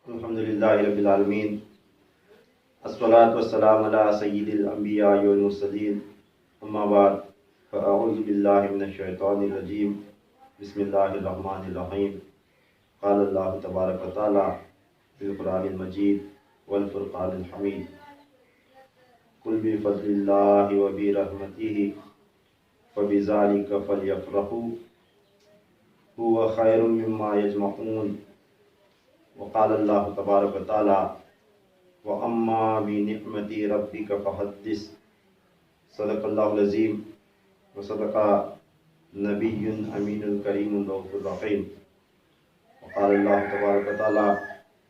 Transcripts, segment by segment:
الحمدللہ رب العالمین، الصلاۃ والسلام علی سید الانبیاء والمرسلین، اما بعد فاعوذ باللہ من الشیطان الرجیم، بسم اللہ الرحمن الرحیم۔ قال اللہ تبارک و تعالی فی القرآن المجید والفرقان الحمید، قل بفضل اللہ وبرحمتہ فبذلک فلیفرحوا هو خیر مما یجمعون۔ وقال اللہ تبارک و تعالی وَأَمَّا بِنِعْمَةِ رَبِّكَ فَحَدِّثْ۔ صدق اللہ العظیم وصدق نبی امین الکریم الرؤوف الرحیم۔ وقال اللہ تبارک و تعالی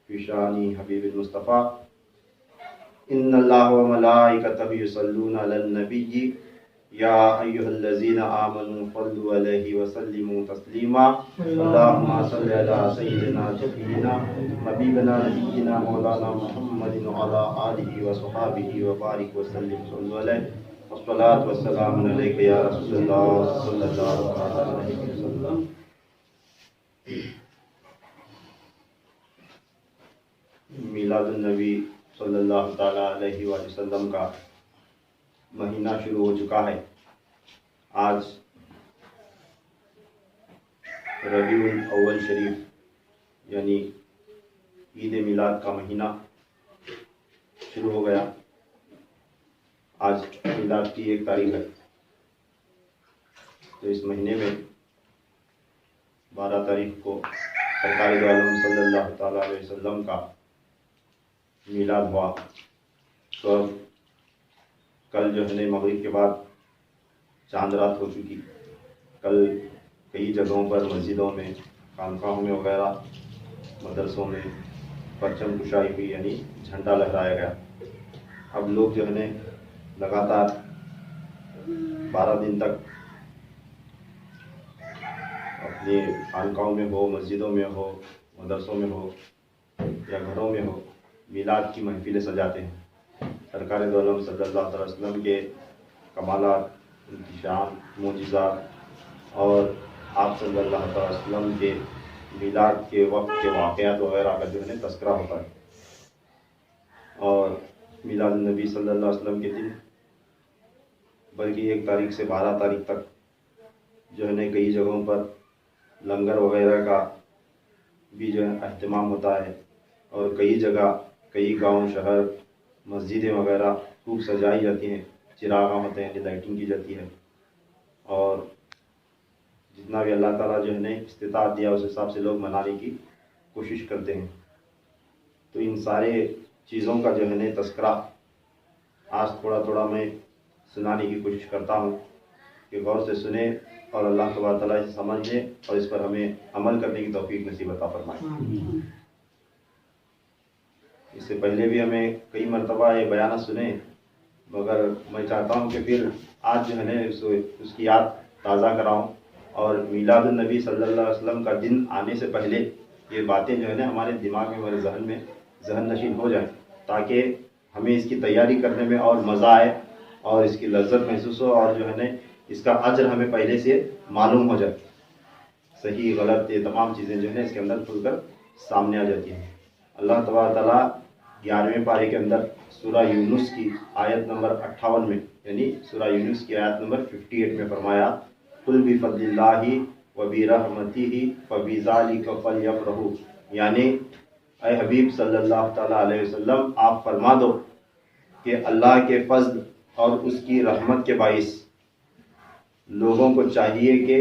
فی شان حبیب المصطفیٰ ان اللہ وملائکتہ یصلون علی النبی یا ایہا الذین آمنوا صلوا علیہ وسلموا تسلیما۔ اللہم صل علی سیدنا شفیعنا حبیبنا نبینا مولانا محمد وعلی آلہ وصحابہ وبارک وسلم صلوا علیہ۔ والصلاۃ والسلام علیک یا رسول اللہ صلی اللہ علیہ وسلم۔ میلاد النبی صلی اللہ تعالی علیہ وآلہ وسلم کا مہینہ شروع ہو چکا ہے۔ آج ربیع الاول شریف یعنی عید میلاد کا مہینہ شروع ہو گیا۔ آج میلاد کی 1 تاریخ ہے، تو اس مہینے میں 12 تاریخ کو سرکار دو عالم صلی اللہ تعالی علیہ وسلم کا میلاد ہوا۔ تو کل جو ہے مغرب کے بعد چاند رات ہو چکی۔ کل کئی جگہوں پر مسجدوں میں، خانقاہوں میں وغیرہ، مدرسوں میں پرچم کشائی ہوئی، یعنی جھنڈا لہرایا گیا۔ اب لوگ جو ہے لگاتار 12 دن تک اپنے خانقاہوں میں ہو، مسجدوں میں ہو، مدرسوں میں ہو یا گھروں میں ہو، میلاد کی محفلیں سجاتے ہیں۔ سرکار دو عالم صلی اللہ علیہ وسلم کے کمالات، ان کی شان، معجزات اور آپ صلی اللہ علیہ وسلم کے میلاد کے وقت کے واقعات وغیرہ کا جو ہے تذکرہ ہوتا ہے۔ اور میلاد النبی صلی اللہ علیہ وسلم کے دن بلکہ 1 تاریخ سے 12 تاریخ تک جو ہے کئی جگہوں پر لنگر وغیرہ کا بھی جو ہے اہتمام ہوتا ہے، اور کئی جگہ، کئی گاؤں، شہر، مسجدیں وغیرہ خوب سجائی جاتی ہیں، چراغاں ہوتے ہیں، لائٹنگ کی جاتی ہے، اور جتنا بھی اللہ تعالیٰ جو ہے استطاعت دیا اس حساب سے لوگ منانے کی کوشش کرتے ہیں۔ تو ان سارے چیزوں کا جو ہے تذکرہ آج تھوڑا تھوڑا میں سنانے کی کوشش کرتا ہوں کہ غور سے سنیں اور اللہ تبارک تعالیٰ سے سمجھ لیں اور اس پر ہمیں عمل کرنے کی توفیق نصیب عطا فرمائے۔ اس سے پہلے بھی ہمیں کئی مرتبہ یہ بیانات سنے، مگر میں چاہتا ہوں کہ پھر آج جو ہے اس کی یاد تازہ کراؤں، اور میلاد النبی صلی اللہ علیہ وسلم کا دن آنے سے پہلے یہ باتیں جو ہے ہمارے دماغ میں، ہمارے ذہن نشین ہو جائیں، تاکہ ہمیں اس کی تیاری کرنے میں اور مزہ آئے اور اس کی لذت محسوس ہو، اور جو ہے اس کا اجر ہمیں پہلے سے معلوم ہو جائے۔ صحیح غلط یہ تمام چیزیں جو ہے اس کے اندر کھل کر سامنے آ جاتی ہیں۔ اللہ تبارک تعالیٰ 11ویں پارے کے اندر سورہ یونس کی آیت نمبر 58 میں، یعنی سورہ یونس کی آیت نمبر 58 میں فرمایا قل بفضل اللہ وبرحمتہ فبذلک فلیفرحوا، یعنی اے حبیب صلی اللہ تعالیٰ علیہ وسلم آپ فرما دو کہ اللہ کے فضل اور اس کی رحمت کے باعث لوگوں کو چاہیے کہ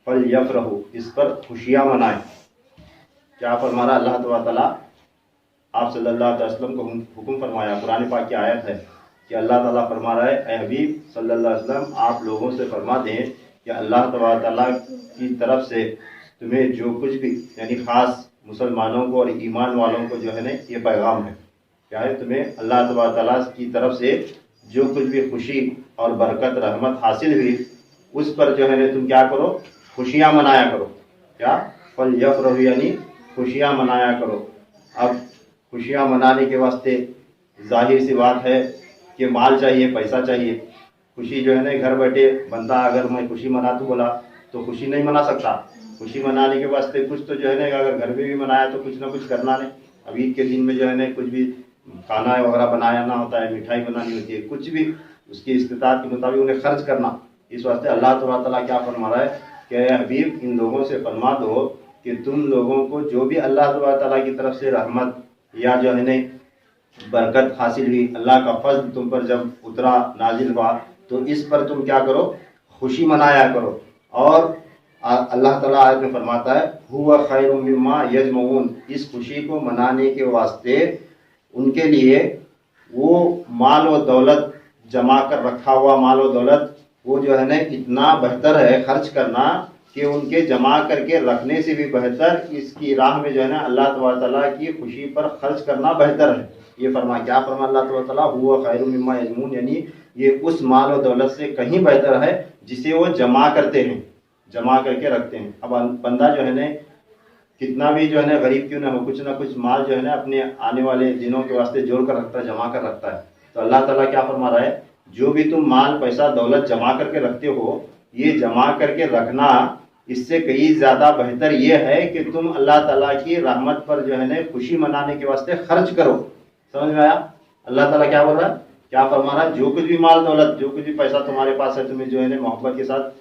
فلیفرحوا، اس پر خوشیاں منائیں۔ کیا فرما رہا اللہ تبارک تعالیٰ؟ آپ صلی اللہ علیہ وسلم کو حکم فرمایا، قرآن پاک کی آیت ہے کہ اللہ تعالیٰ فرما رہا ہے اے حبیب صلی اللہ علیہ وسلم آپ لوگوں سے فرما دیں کہ اللہ تبارک تعالیٰ کی طرف سے تمہیں جو کچھ بھی، یعنی خاص مسلمانوں کو اور ایمان والوں کو جو ہے یہ پیغام ہے، کیا ہے؟ تمہیں اللہ تبارک تعالیٰ کی طرف سے جو کچھ بھی خوشی اور برکت، رحمت حاصل ہوئی، اس پر جو ہے تم کیا کرو؟ خوشیاں منایا کرو۔ کیا؟ فلیفرحوا، یعنی خوشیاں منایا کرو۔ اب خوشیاں منانے کے واسطے ظاہر سی بات ہے کہ مال چاہیے، پیسہ چاہیے۔ خوشی جو ہے گھر بیٹھے بندہ اگر میں خوشی مناتا بولا تو خوشی نہیں منا سکتا۔ خوشی منانے کے واسطے کچھ تو جو ہے اگر گھر میں بھی منایا تو کچھ نہ کچھ کرنا نہیں، اب عید کے دن میں جو ہے نا کچھ بھی کھانا وغیرہ بنانا ہوتا ہے، مٹھائی بنانی ہوتی ہے، کچھ بھی اس کی استطاعت کے مطابق انہیں خرچ کرنا. اس واسطے اللہ تعالیٰ کیا فرما رہا ہے کہ اے حبیب ان لوگوں سے فرما دو کہ تم لوگوں کو جو بھی اللہ تعالیٰ کی طرف سے رحمت یا جو ہے نا برکت حاصل ہوئی، اللہ کا فضل تم پر جب اترا نازل ہوا، تو اس پر تم کیا کرو، خوشی منایا کرو. اور اللہ تعالیٰ آیت میں فرماتا ہے ہوا خیر مما یجمعون، اس خوشی کو منانے کے واسطے ان کے لیے وہ مال و دولت جمع کر رکھا ہوا مال و دولت وہ جو ہے نا اتنا بہتر ہے خرچ کرنا کہ ان کے جمع کر کے رکھنے سے بھی بہتر اس کی راہ میں جو ہے نا اللہ تعالیٰ کی خوشی پر خرچ کرنا بہتر ہے. یہ کیا فرما اللہ تعالیٰ ہوا خیر مما یجمعون، یعنی یہ اس مال و دولت سے کہیں بہتر ہے جسے وہ جمع کرتے ہیں، جمع کر کے رکھتے ہیں. اب بندہ جو ہے نا کتنا بھی جو ہے نا غریب کیوں نہ ہو، کچھ نہ کچھ مال جو ہے نا اپنے آنے والے دنوں کے واسطے جوڑ کر رکھتا ہے، جمع کر رکھتا ہے. تو اللہ تعالیٰ کیا فرما رہا ہے، جو بھی تم مال پیسہ دولت جمع کر کے رکھتے ہو، یہ جمع کر کے رکھنا اس سے کئی زیادہ بہتر یہ ہے کہ تم اللہ تعالیٰ کی رحمت پر جو ہے نا خوشی منانے کے واسطے خرچ کرو. سمجھ میں آیا؟ اللہ تعالیٰ کیا بول رہا ہے، کیا فرما رہا ہے، جو کچھ بھی مال دولت، جو کچھ بھی پیسہ تمہارے پاس ہے، تمہیں جو ہے نا محبت کے ساتھ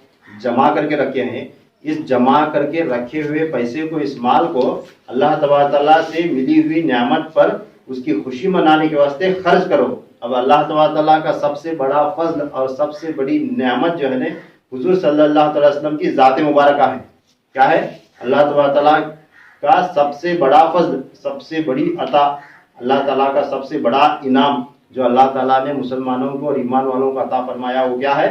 جمع کر کے رکھے ہیں، اس جمع کر کے رکھے ہوئے پیسے کو، اس مال کو اللہ تعالیٰ سے ملی ہوئی نعمت پر اس کی خوشی منانے کے واسطے خرچ کرو. اب اللہ تعالیٰ کا سب سے بڑا فضل اور سب سے بڑی نعمت جو ہے نا حضور صلی اللہ علیہ وسلم کی ذات مبارکہ ہے. کیا ہے؟ اللہ تعالیٰ کا سب سے بڑا فضل، سب سے بڑی عطا، اللہ تعالیٰ کا سب سے بڑا انعام جو اللہ تعالیٰ نے مسلمانوں کو اور ایمان والوں کو عطا فرمایا، وہ کیا ہے؟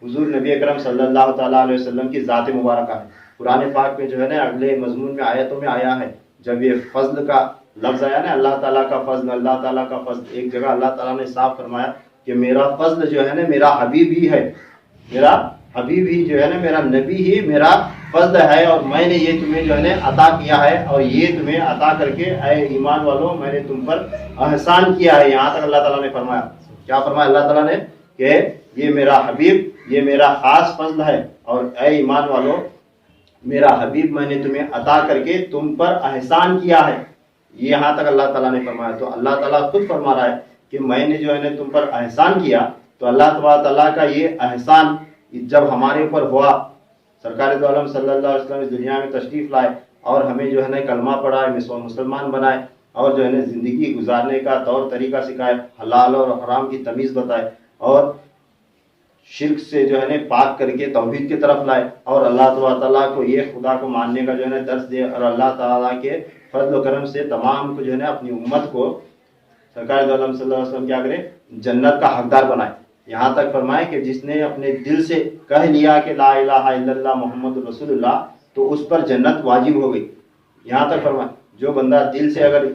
حضور نبی اکرم صلی اللہ تعالیٰ علیہ وسلم کی ذات مبارکہ ہے. قرآن پاک میں جو ہے نا اگلے مضمون میں آیتوں میں آیا ہے، جب یہ فضل کا لفظ آیا نا، اللہ تعالیٰ کا فضل، اللہ تعالیٰ کا فضل، ایک جگہ اللہ تعالیٰ نے صاف فرمایا کہ میرا فضل جو ہے نا میرا حبیب ہی ہے، میرا حبیب ہی جو ہے نا میرا نبی ہی میرا فضل ہے، اور میں نے یہ تمہیں جو ہے نا عطا کیا ہے، اور یہ تمہیں عطا کر کے اے ایمان والوں میں نے تم پر احسان کیا ہے. یہاں تک اللہ تعالیٰ نے فرمایا. کیا فرمایا اللہ تعالیٰ نے کہ یہ میرا حبیب، یہ میرا خاص فضل ہے، اور اے ایمان والو میرا حبیب میں نے تمہیں عطا کر کے تم پر احسان کیا ہے. یہاں تک اللہ تعالیٰ نے فرمایا. تو اللہ تعالیٰ خود فرما رہا ہے کہ میں نے جو ہے نا تم پر احسان کیا. تو اللہ تعالیٰ کا یہ احسان جب ہمارے اوپر ہوا، سرکار دو عالم صلی اللہ علیہ وسلم اس دنیا میں تشریف لائے اور ہمیں جو ہے نا کلمہ پڑھائے، مسلمان بنائے، اور جو ہے نا زندگی گزارنے کا طور طریقہ سکھائے، حلال اور حرام کی تمیز بتائے، اور شرک سے جو ہے نا پاک کر کے توحید کی طرف لائے، اور اللہ تعالیٰ کو یہ خدا کو ماننے کا جو ہے نا درس دے، اور اللہ تعالیٰ کے فضل و کرم سے تمام کو جو ہے نا اپنی امت کو سرکار دو عالم صلی اللہ علیہ وسلم کیا کرے، جنت کا حقدار بنائے. یہاں تک فرمائے کہ جس نے اپنے دل سے کہہ لیا کہ لا الہ الا اللہ محمد رسول اللہ، تو اس پر جنت واجب ہو گئی. یہاں تک فرمائے جو بندہ دل سے، اگر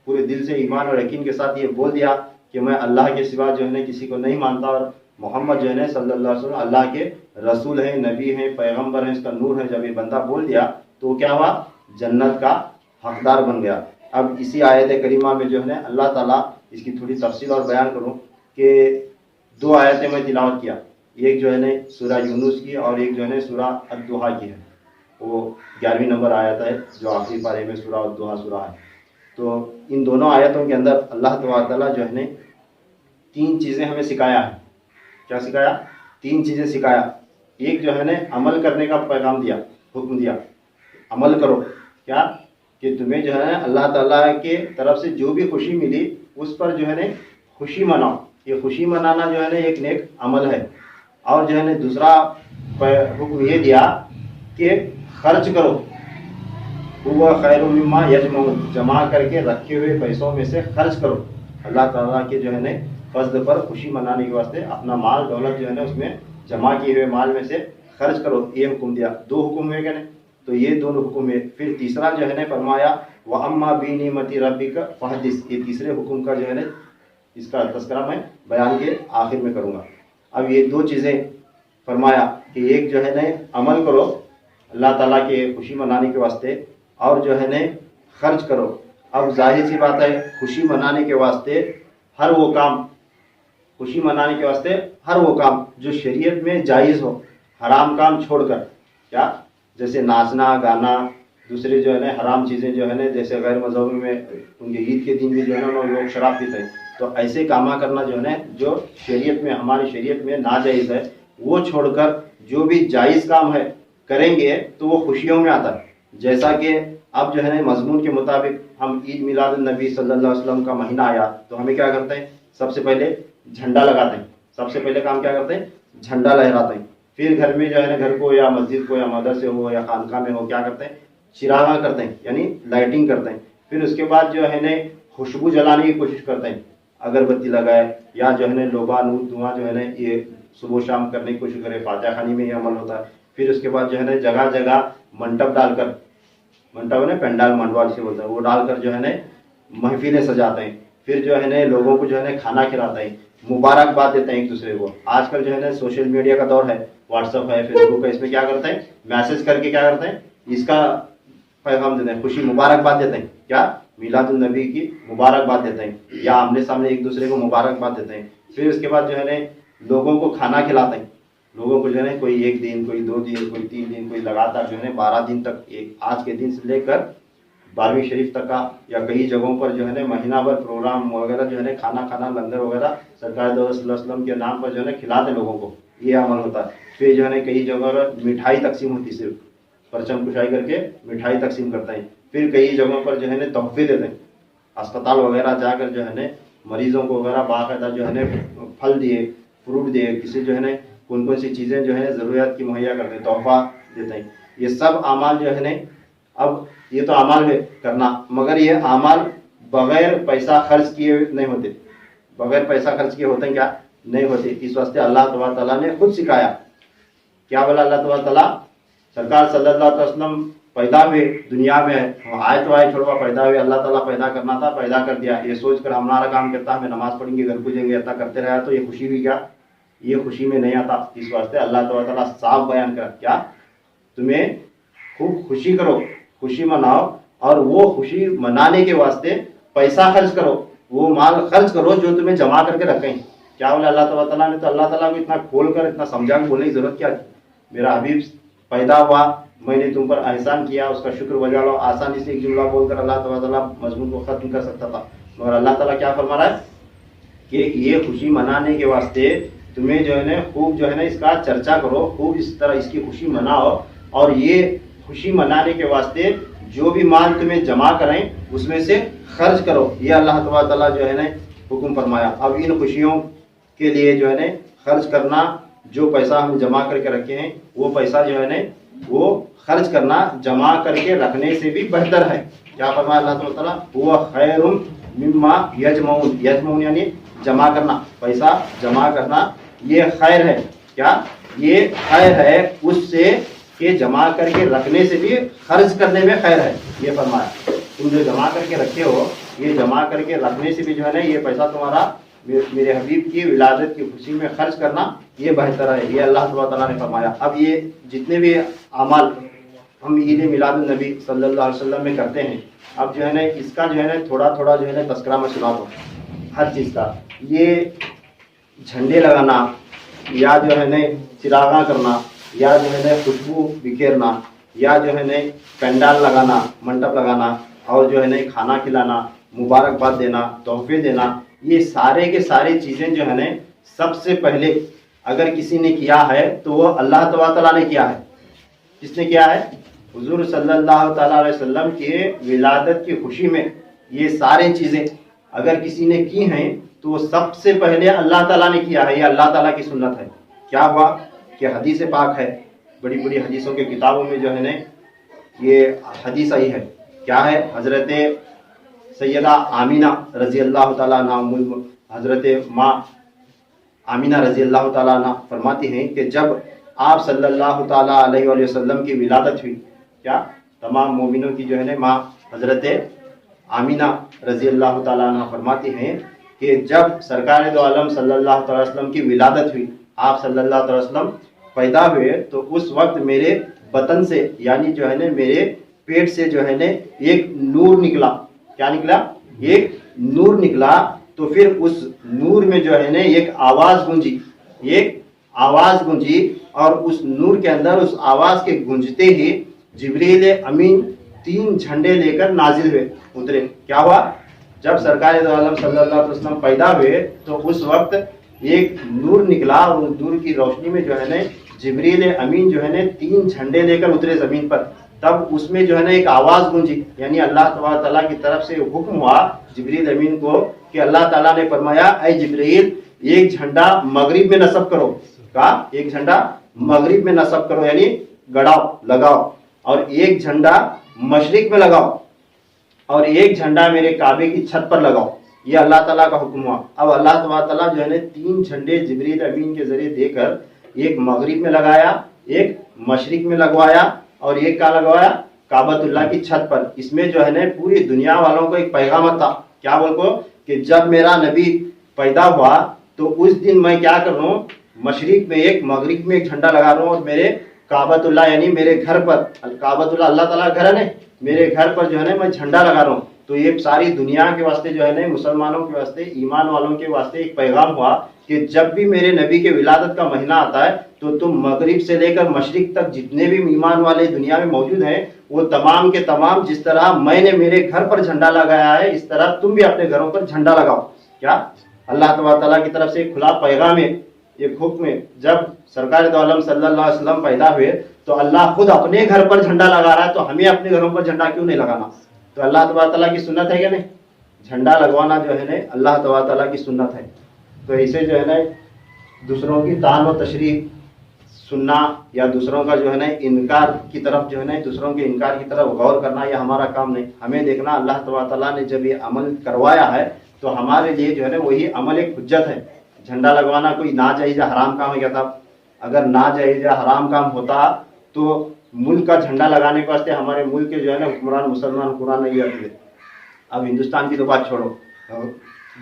پورے دل سے ایمان اور یقین کے ساتھ یہ بول دیا کہ میں اللہ کے سوا جو ہے نا کسی کو نہیں مانتا، اور محمد جو ہے نا صلی اللہ علیہ وسلم اللہ کے رسول ہیں، نبی ہیں، پیغمبر ہیں، اس کا نور ہے، جب یہ بندہ بول دیا تو کیا ہوا، جنت کا حقدار بن گیا. اب اسی آیت کریمہ میں جو ہے نا اللہ تعالیٰ، اس کی تھوڑی تفصیل اور بیان کروں کہ 2 آیتیں میں تلاوت کیا، ایک جو ہے نا سورہ یونس کی اور ایک جو ہے نا سورہ الضحیٰ کی ہے. وہ 11ویں نمبر آیت ہے جو آخری پارے میں سورہ الضحیٰ سورہ ہے. تو ان دونوں آیتوں کے اندر اللہ تعالیٰ جو ہے نا 3 چیزیں ہمیں سکھایا ہے. کیا سکھایا؟ 3 چیزیں سکھایا. ایک جو ہے نا عمل کرنے کا پیغام دیا، حکم دیا، عمل کرو. کیا؟ کہ تمہیں جو ہے نا اللہ تعالیٰ کے طرف سے جو بھی خوشی ملی اس پر جو ہے نا خوشی مناؤ. یہ خوشی منانا جو ہے نا ایک نیک عمل ہے. اور جو ہے نا دوسرا حکم یہ دیا کہ خرچ کرو. وہ خیر مما یجمعون، جمع کر کے رکھے ہوئے پیسوں میں سے خرچ کرو. اللہ تعالیٰ کے جو ہے نا فضل پر خوشی منانے کے واسطے اپنا مال دولت جو ہے نا اس میں جمع کیے ہوئے مال میں سے خرچ کرو. یہ حکم دیا. 2 حکم ہوئے کہ نہیں؟ تو یہ 2 حکم ہے. پھر تیسرا جو ہے نا فرمایا وَأَمَّا بِنِعْمَةِ رَبِّكَ فَحَدِّثْ. یہ تیسرے حکم کا جو ہے نا اس کا تذکرہ میں بیان کے آخر میں کروں گا. اب یہ 2 چیزیں فرمایا کہ ایک جو ہے نا عمل کرو اللہ تعالیٰ کے خوشی منانے کے واسطے، اور جو ہے نا خرچ کرو. اب ظاہر سی بات ہے خوشی منانے کے واسطے ہر وہ کام، خوشی منانے کے واسطے ہر وہ کام جو شریعت میں جائز ہو، حرام کام چھوڑ کر. کیا؟ جیسے ناچنا گانا दूसरे जो है ना हराम चीज़ें जो है ना, जैसे गैर मज़हबी में उनके ईद के दिन भी जो है ना लोग शराब पीते हैं। तो ऐसे कामा करना जो है ना, जो शरीयत में, हमारी शरीयत में नाजायज़ है, वो छोड़कर जो भी जायज़ काम है करेंगे तो वो खुशियों में आता है। जैसा कि अब जो है ना मजमून के मुताबिक हम ईद मिलादुन नबी सल्लल्लाहु अलैहि वसल्लम का महीना आया तो हमें क्या करते हैं, सबसे पहले झंडा लगाते हैं। सबसे पहले काम क्या करते हैं, झंडा लहराते हैं। फिर घर में जो है ना, घर को या मस्जिद को या मदरसे हो या खानका में हो, क्या करते हैं, चिरागा करते हैं, यानी लाइटिंग करते हैं। फिर उसके बाद जो है ना खुशबू जलाने की कोशिश करते हैं, अगरबत्ती लगाए या जो है ना लोबा नूर धुआं जो है ना ये सुबह शाम करने की कोशिश करें। फातिहा खानी में ये अमल होता है। फिर उसके बाद जो है ना जगह जगह मंडप डालकर, मंडप है पेंडाल मंडवाल से बोलता है, वो डालकर जो है ना महफिलें सजाते हैं। फिर जो है ना लोगों को जो है ना खाना खिलाते हैं, मुबारकबाद देते हैं एक दूसरे को। आजकल जो है ना सोशल मीडिया का दौर है, व्हाट्सअप है, फेसबुक है, इसमें क्या करते हैं, मैसेज करके क्या करते हैं, इसका पैगाम देते हैं, खुशी मुबारकबाद देते हैं। क्या, मिलादुन नबी की मुबारकबाद देते हैं या आमने सामने एक दूसरे को मुबारकबाद देते हैं। फिर उसके बाद जो है ना लोगों को खाना खिलाते हैं। लोगों को जो है ना कोई 1 दिन, कोई 2 दिन, कोई 3 दिन, कोई लगातार जो है 12 दिन तक, एक आज के दिन से लेकर 12वीं शरीफ तक का, या कई जगहों पर जो है ना महीना भर प्रोग्राम वगैरह जो है ना खाना लंगर वगैरह सरकार सल्लल्लाहु अलैहि वसल्लम के नाम पर जो है ना खिलाते लोगों को, ये अमल होता है। फिर जो है ना कई जगह मिठाई तकसीम होती, सिर्फ परचम कुशाई करके मिठाई तकसीम करते हैं। फिर कई जगहों पर जो है ना तोहफे देते हैं। अस्पताल वगैरह जाकर जो है ना मरीजों को वगैरह बाकायदा जो है ना फल दिए, फ्रूट दिए, किसी जो है ना कौन कौन सी चीज़ें जो है ज़रूरियात की मुहैया करते हैं, तोहफा देते हैं। ये सब आमाल जो है ना, अब ये तो आमाल है करना, मगर ये आमाल बगैर पैसा खर्च किए नहीं होते। बगैर पैसा खर्च किए होते हैं क्या, नहीं होते। इस वास्ते अल्लाह तबारक तआला ने खुद सिखाया। क्या बोला अल्लाह तबारक तआला, सरकार सल्लल्लाहु अलैहि वसल्लम पैदा हुए दुनिया में, आए तो आए, छोड़वा पैदा हुए, अल्लाह ताला पैदा करना था, पैदा कर दिया। ये सोच कर हमारा काम करता, हमें नमाज पढ़ेंगे, घर पूजेंगे, ऐसा करते रहा तो ये खुशी हुई क्या, ये खुशी में नहीं आता। इस वास्ते अल्लाह ताला साफ बयान कर, क्या, तुम्हें खूब खुशी करो, खुशी मनाओ, और वो खुशी मनाने के वास्ते पैसा खर्च करो, वो माल खर्च करो जो तुम्हें जमा करके रखें। क्या बोला अल्लाह ताला ने, तो अल्लाह ताला को इतना खोल कर, इतना समझा के बोलने की जरूरत क्या थी। मेरा हबीब पैदा हुआ, मैंने तुम पर एहसान किया, उसका शुक्र बजा लो। आसानी से एक जुमला बोलकर अल्लाह ताला मजमून को खत्म कर सकता था, मगर अल्लाह ताला क्या फरमा रहा है कि ये खुशी मनाने के वास्ते तुम्हें जो है ना खूब जो है ना इसका चर्चा करो, खूब इस तरह इसकी खुशी मनाओ, और ये खुशी मनाने के वास्ते जो भी माल तुम्हें जमा करें उसमें से खर्च करो। ये अल्लाह तबारक तआला जो है ना हुक्म फरमाया। अब इन खुशियों के लिए जो है ना खर्च करना, जो पैसा हम जमा करके रखे हैं वो पैसा जो है ना वो खर्च करना जमा करके रखने से भी बेहतर है। क्या फरमाया अल्लाह तबारक तआला, हुवा खैरुम मिम्मा यजमऊन। यजमऊन यानी जमा करना, पैसा जमा करना ये खैर है। क्या, ये खैर है उससे कि जमा करके रखने से भी खर्च करने में खैर है। ये फरमाया, तुम जो जमा करके रखे हो, ये जमा करके रखने से भी जो है ना ये पैसा तुम्हारा मेरे हबीब की विलादत की खुशी में खर्च करना ये बेहतर है। ये अल्लाह सुब्हानहू तआला ने फरमाया। अब ये जितने भी अमाल हम ईद मिलादुन नबी सल्लल्लाहु अलैहि वसल्लम में करते हैं, अब जो है ना इसका जो है ना थोड़ा थोड़ा जो है ना तस्करा मैं सुना दूँ हर चीज़ का। ये झंडे लगाना, या जो है ना चिरागा करना, या जो है ना खुशबू बिखेरना, या जो है ना पंडाल लगाना, मंडप लगाना, और जो है ना खाना खिलाना, मुबारकबाद देना, तोहफे देना, ये सारे के सारी चीज़ें जो है ना सबसे पहले अगर किसी ने किया है तो वो अल्लाह तआला ने किया है। किसने किया है? हुजूर सल्लल्लाहु तआला अलैहि वसल्लम के विलादत की खुशी में ये सारी चीज़ें अगर किसी ने की हैं तो वो सबसे पहले अल्लाह ताला ने किया है। ये अल्लाह ताला की सुन्नत है। क्या हुआ कि हदीस पाक है, बड़ी बड़ी हदीसों के किताबों में जो है ना ये हदीस आई है। क्या है? हज़रत सैयदा आमीना रज़ी अल्लाह ताला अन्हा, हज़रत माँ आमीना रज़ी अल्लाह ताला अन्हा फरमाती हैं कि जब आप सल्लल्लाहु ताला अलैहि वसल्लम की विलादत हुई, क्या तमाम मोमिनों की जो है ना माँ हज़रत आमीना रज़ी अल्लाह ताला अन्हा फरमाती हैं कि जब सरकार दो आलम सल्लल्लाहु अलैहि वसल्लम की विलादत हुई, आप सल्लल्लाहु अलैहि वसल्लम पैदा हुए, तो उस वक्त मेरे बतन से यानी जो है ना मेरे पेट से जो है ना एक नूर निकला। क्या निकला? एक नूर निकला। तो फिर उस नूर में जो है ना एक आवाज़ गूंजी, एक आवाज़ गूंजी, और उस नूर के अंदर उस आवाज़ के गूंजते ही जिब्रील अमीन 3 झंडे लेकर नाजिल हुए, उतरे। क्या हुआ? जब सरकार दो आलम सल्लल्लाहु अलैहि वसल्लम पैदा हुए तो उस वक्त एक नूर निकला और उस नूर की रोशनी में जो है ना जिब्रील अमीन जो है ना 3 झंडे लेकर उतरे जमीन पर। तब उसमें जो है ना एक आवाज गूंजी, यानी अल्लाह ताला की तरफ से हुक्म हुआ जिब्रील अमीन को कि अल्लाह ताला ने फरमाया, ऐ जिब्रील एक झंडा मगरिब में नस्ब करो। कहा? एक झंडा मगरिब में नस्ब करो, यानी गड़ाओ, लगाओ, और एक झंडा मशरिक में लगाओ, और एक झंडा मेरे काबे की छत पर लगाओ। ये अल्लाह ताला का हुक्म हुआ। अब अल्लाह ताला जो है ना 3 झंडे जिब्रील अमीन के जरिए देकर एक मगरिब में लगाया, एक मशरिक में लगवाया, और एक का लगवाया काबतुल्लाह की छत पर। इसमें जो है ना पूरी दुनिया वालों को एक पैगाम था। क्या बोल को? कि जब मेरा नबी पैदा हुआ तो उस दिन मैं क्या कर रहा हूँ, मशरिक में एक मगरिब में एक झंडा लगा रहा हूँ, और मेरे काबतुल्लाह यानी मेरे घर पर, काबतुल्लाह अल्लाह ताला का घर है ना, मेरे घर पर जो है ना मैं झंडा लगा रहा हूँ। तो ये सारी दुनिया के वास्ते जो है ना मुसलमानों के वास्ते, ईमान वालों के वास्ते एक पैगाम हुआ कि जब भी मेरे नबी के विलादत का महीना आता है तो तुम मगरिब से लेकर मशरिक तक जितने भी ईमान वाले दुनिया में मौजूद हैं वो तमाम के तमाम, जिस तरह मैंने मेरे घर पर झंडा लगाया है इस तरह तुम भी अपने घरों पर झंडा लगाओ। क्या? अल्लाह ताला की तरफ से एक खुला पैगाम है, एक हुक्म है। जब सरकार दो आलम सल्लल्लाहु अलैहि वसल्लम पैदा हुए तो अल्लाह खुद अपने घर पर झंडा लगा रहा है, तो हमें अपने घरों पर झंडा क्यों नहीं लगाना? तो अल्लाह ताला की सुन्नत है क्या नहीं? झंडा लगवाना जो है ना अल्लाह ताला की सुन्नत है। तो ऐसे जो है ना दूसरों की तान व तशरीह सुनना या दूसरों का जो है ना इनकार की तरफ जो है ना दूसरों के इनकार की तरफ गौर करना, यह हमारा काम नहीं। हमें देखना अल्लाह ताला ने जब ये अमल करवाया है तो हमारे लिए जो है ना वही अमल एक हुज्जत है। झंडा लगवाना कोई नाजायज हराम काम हो गया था? अगर नाजायज हराम काम होता तो मुल्क का झंडा लगाने के वास्ते हमारे मुल्क के जो है ना हुक्मरान मुसलमान कुरान नहीं करते थे। अब हिंदुस्तान की तो बात छोड़ो,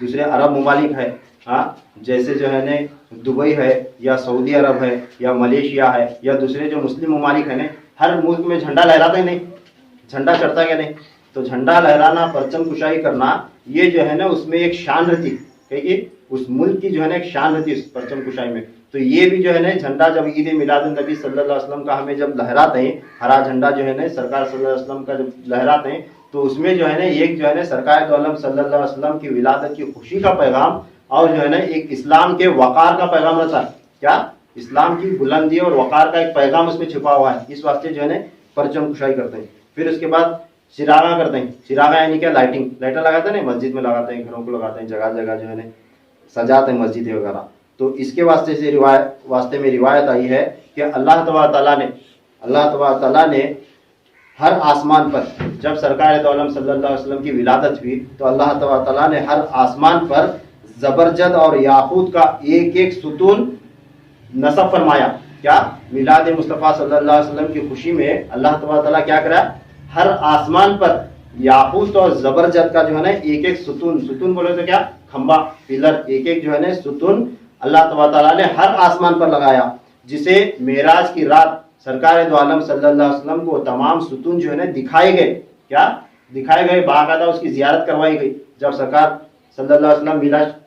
दूसरे अरब ममालिक है, हाँ, जैसे जो है ना दुबई है या सऊदी अरब है या मलेशिया है या दूसरे जो मुस्लिम ममालिक है ना, हर मुल्क में झंडा लहराता ही नहीं, झंडा चढ़ता क्या नहीं। तो झंडा लहराना, परचम कुशाई करना, ये जो है ना उसमें एक शान रहती, क्योंकि उस मुल्क की जो है ना एक शान रहती उस परचम कुशाई में। तो ये भी जो है ना झंडा जब ईद मिलादुन नबी सल्लल्लाहु अलैहि वसल्लम का हमें जब लहराते हैं, हरा झंडा जो है ना सरकार सल्लल्लाहु अलैहि वसल्लम का जब लहराते हैं तो उसमें जो है ना एक जो है ना सरकार दो आलम सल्लल्लाहु अलैहि वसल्लम की विलादत की खुशी का पैगाम और जो है ना एक इस्लाम के वकार का पैगाम रहता है। क्या? इस्लाम की बुलंदी और वकार का एक पैगाम उसमें छिपा हुआ है। इस वास्ते जो है ना परचम कुशाई करते हैं। फिर उसके बाद चिरागा करते हैं। चिरागा यानी क्या? लाइटिंग, लाइटर लगाते हैं ना, मस्जिद में लगाते हैं, घरों को लगाते हैं, जगह जगह जो है ना सजाते हैं मस्जिदें वगैरह। तो इसके वास्ते से वास्ते में रिवायत आई है कि अल्लाह ताला ने हर आसमान पर, जब सरकार दो आलम सल्लल्लाहु अलैहि वसल्लम की विलादत हुई तो अल्लाह ताला ने हर आसमान पर जबरजद और याकूत का एक एक सुतून नसब फरमाया। क्या? मिलाद मुस्तफ़ा सल्लल्लाहु अलैहि वसल्लम की खुशी में अल्लाह ताला क्या करा? हर आसमान पर याकूत और जबरजद का जो है ना एक एक सुतून, सुतून बोले तो क्या? खंबा, पिलर, एक एक जो है ना सुतून अल्लाह ताला ने हर आसमान पर लगाया, जिसे मेराज की रात सरकार दो आलम सल्लल्लाहु अलैहि वसल्लम को तमाम सुतून जो है ना दिखाए गए। क्या? दिखाए गए, बाकायदा उसकी जियारत करवाई गई। जब सरकार सल्लल्लाहु अलैहि वसल्लम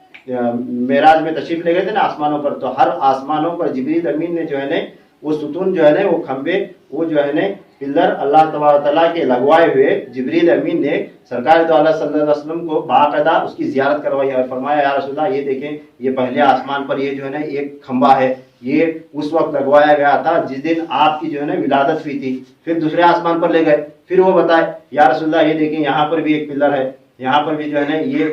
मेराज में तशरीफ ले गए थे ना आसमानों पर, तो हर आसमानों पर जिब्रील अमीन ने जो है ना वो सुतून जो है ना वो खंबे, वो जो है ना पिलर अल्लाह ताला के लगवाए हुए जिब्रील अमीन ने सरकार दो आलम सल्लल्लाहु अलैहि वसल्लम को बाकायदा उसकी जियारत करवाई और फरमाया, या रसूलल्लाह ये देखें, ये पहले आसमान पर ये जो है ना एक खंबा है, ये उस वक्त लगवाया गया था जिस दिन आपकी जो है ना विलादत हुई थी। फिर दूसरे आसमान पर ले गए, फिर वो बताए, या रसूलल्लाह ये देखें यहाँ पर भी एक पिलर है, यहाँ पर भी जो है ना ये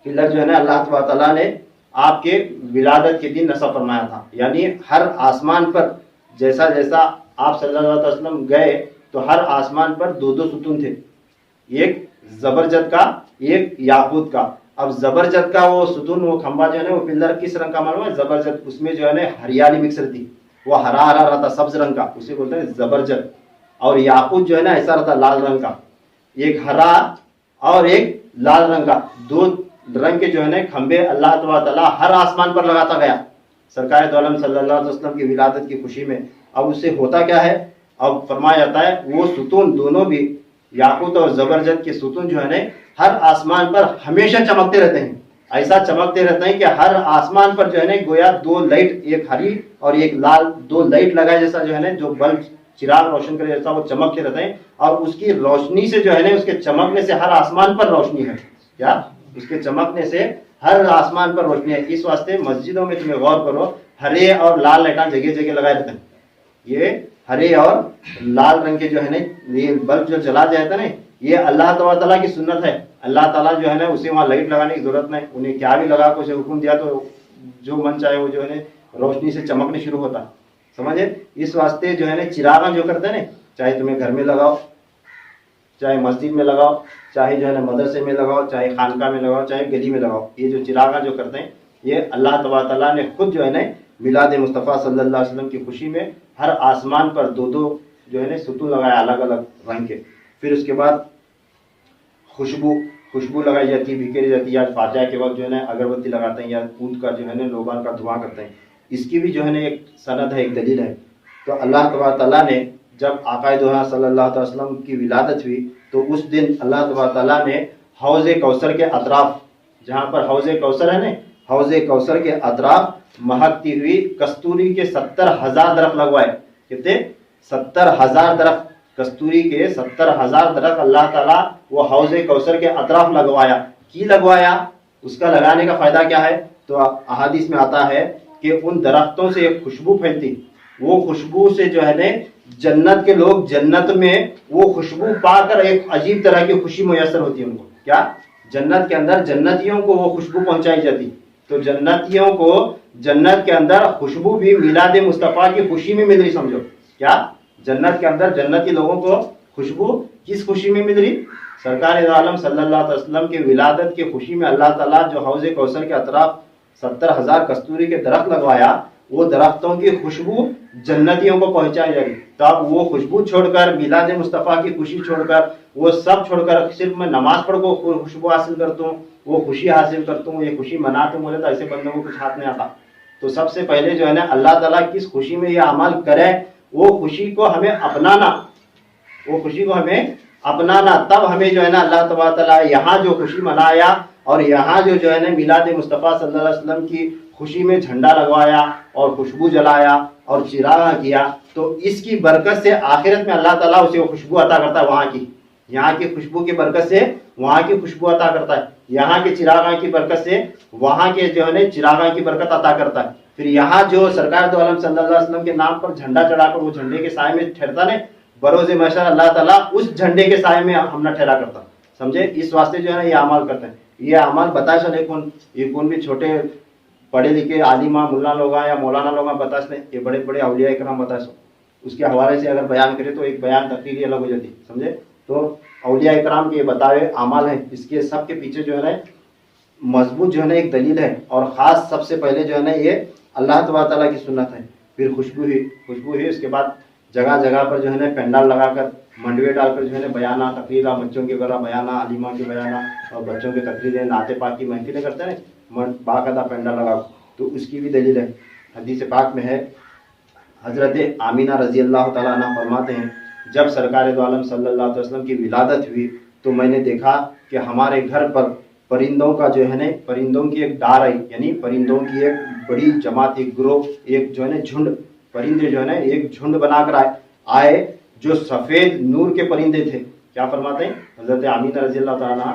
पिलर जो है ना अल्लाह ताला ने आपके विलादत के दिन नस्ब फरमाया था। यानी हर आसमान पर जैसा जैसा आप सल्लल्लाहु अलैहि वसल्लम गए तो हर आसमान पर दो दो सुतून थे, एक जबरजद का, एक याकूत का। अब जबरजद का वो सुतून, वो खंबा जो है ना वो पिलर किस रंग का मालूम है? जबरजद, उसमें जो है ना हरियाली मिक्स रहती, वो हरा हरा रहता, सब्ज रंग का, उसे बोलते हैं जबरजद। और याकूत जो है ना ऐसा रहता लाल रंग का, एक हरा और एक लाल रंग का, दो रंग के जो है ना खंबे अल्लाह ताला हर आसमान पर लगाता गया सरकार दो आलम सल्लल्लाहु अलैहि वसल्लम की विलादत की खुशी में। अब उससे होता क्या है? अब फरमाया जाता है वो सुतून दोनों भी याकूत और जबरजद के सुतून जो है ना हर आसमान पर हमेशा चमकते रहते हैं। ऐसा चमकते रहते हैं कि हर आसमान पर जो है ना गोया दो लाइट, एक हरी और एक लाल, दो लाइट लगाए जैसा जो है ना जो बल्ब चिराग रोशन करे जैसा वो चमकते रहते हैं, और उसकी रोशनी से जो है ना, उसके चमकने से हर आसमान पर रोशनी है। क्या? उसके चमकने से हर आसमान पर रोशनी है। इस वास्ते मस्जिदों में तुम्हें गौर करो, हरे और लाल लाइटां जगह जगह लगाए रहते हैं। ये हरे और लाल रंग के जो है ना, ये बल्ब जो जला जाता है ना, ये अल्लाह ताला की सुन्नत है। अल्लाह ताला जो है ना, उसे वहाँ लाइट लगाने की जरूरत नहीं, उन्हें क्या भी लगा को हुक्म दिया तो जो मन चाहे वो जो है ना रोशनी से चमकने शुरू होता, समझे। इस वास्ते जो है ना चिरागा जो करते हैं ना, चाहे तुम्हें घर में लगाओ, चाहे मस्जिद में लगाओ, चाहे जो है ना मदरसे में लगाओ, चाहे खानका में लगाओ, चाहे गली में लगाओ, ये जो चिरागा जो करते हैं, ये अल्लाह ताला ने खुद जो है ना मिलाद मुस्तफ़ा सल्लल्लाहु अलैहि वसल्लम की खुशी में हर आसमान पर दो दो जो है ना सुतून लगाया अलग अलग रंग के। फिर उसके बाद खुशबू लगाई जाती है, बिखेरी जाती है। या फातिहा के वक्त जो है ना अगरबत्ती लगाते हैं, या ऊद का जो है ना लोबान का धुआं करते हैं। इसकी भी जो है ना एक सनद है, एक दलील है। तो अल्लाह तबारक ताला ने जब आक़ाए दो जहां सल्लल्लाहु अलैहि वसल्लम की विलादत हुई, तो उस दिन अल्लाह तबारक ताला ने हौज़े कौसर के अतराफ, जहाँ पर हौज़े कौसर है ना, हौज़े कौसर के अतराफ महकती हुई कस्तूरी के 70,000 दरख्त लगवाए। कितने? 70,000 दरख्त, कस्तूरी के 70,000 दरख्त अल्लाह ताला वो हौज़े कौसर के अतराफ लगवाया। की लगवाया? उसका लगाने का फायदा क्या है? तो अहादीस में आता है कि उन दरख्तों से एक खुशबू फैलती, वो खुशबू से जो है ना जन्नत के लोग जन्नत में वो खुशबू पाकर एक अजीब तरह की खुशी मुयस्सर होती है उनको। क्या? जन्नत के अंदर जन्नतियों को वो खुशबू पहुंचाई जाती। तो जन्नतियों को जन्नत के अंदर खुशबू भी मिलाद मुस्तफ़ा की खुशी में मिल रही, समझो। क्या? जन्नत के अंदर जन्नती लोगों को खुशबू किस खुशी में मिल रही? सरकार आलम सल्लल्लाहु अलैहि वसल्लम की विलादत की खुशी में अल्लाह ताला जो हौज़े कौसर के अतराफ 70,000 कस्तूरी के दरख्त लगवाया, वो दरख्तों की खुशबू जन्नतियों को पहुंचाई जाएगी। तो अब वो खुशबू छोड़कर, मिलाद मुस्तफ़ा की खुशी छोड़कर, वो सब छोड़कर सिर्फ मैं नमाज पढ़ को खुशबू हासिल करता हूँ, वो खुशी हासिल करता हूँ, ये खुशी मनाते बोले तो ऐसे बंदों को कुछ हाथ नहीं आता। तो सबसे पहले जो है ना अल्लाह ताला किस खुशी में ये अमल करे, वो खुशी को हमें अपनाना, वो खुशी को हमें अपनाना, तब हमें जो है ना अल्लाह तबारक ताला यहाँ जो खुशी मनाया और यहाँ जो है ना मिलाद मुस्तफ़ा सल्लल्लाहु अलैहि वसल्लम की खुशी में झंडा लगवाया और खुशबू जलाया और चिराग किया, तो इसकी बरकत से आखिरत में अल्लाह ताला उसे वो खुशबू अता करता है। वहाँ की, यहाँ की खुशबू की बरकत से वहाँ की खुशबू अता करता है, यहाँ के चिरागा की बरकत से वहाँ के जो है ना चिरागा की बरकत अता करता है। फिर यहाँ जो सरकार दो आलम सल्लल्लाहु अलैहि वसल्लम के नाम पर झंडा चढ़ाकर वो झंडे के साए में ठहरता ने, बरोज़े महशर अल्लाह ताला उस झंडे के साए में हम न ठहरा करता, समझे। इस वास्ते जो है ना ये अमल करते हैं। ये अमल बताए चले कौन भी छोटे पढ़े लिखे आलिमा मुल्ला लोग या मौलाना लोग बता सकें, ये बड़े बड़े औलिया इकराम बता सो, उसके हवाले से अगर बयान करें तो एक बयान तकरीर अलग हो जाती, समझे। तो औलिया इकराम के बताए अमल है, इसके सब के पीछे जो है ना मजबूत जो है ना एक दलील है, और ख़ास सबसे पहले जो है ना ये अल्लाह तबारक ताला की सुन्नत है। फिर खुशबू ही उसके बाद जगह जगह पर जो है ना पंडाल लगाकर मंडवे डालकर जो है ना बयाना तकरीरा, बच्चों के वगैरह बयाना, अलीमा के बयाना और बच्चों के तकरीरें, नाते पाक की महफिलें करते हैं बाकायदा पंडाल लगा, तो उसकी भी दलील है। हदीस पाक में है, हज़रत आमीना रज़ी अल्लाह ताला अन्हा फरमाते हैं, जब सरकार दो आलम सल्लल्लाहु अलैहि वसल्लम की विलादत हुई तो मैंने देखा कि हमारे घर पर परिंदों का जो है ना, परिंदों की एक डार आई, यानी परिंदों की एक बड़ी जमात, एक ग्रोह, एक जो है ना झुंड, परिंदे जो है ना एक झुंड बनाकर आए जो सफ़ेद नूर के परिंदे थे। क्या फरमाते हैं हज़रत आमीना रज़ी अल्लाह ताला अन्हा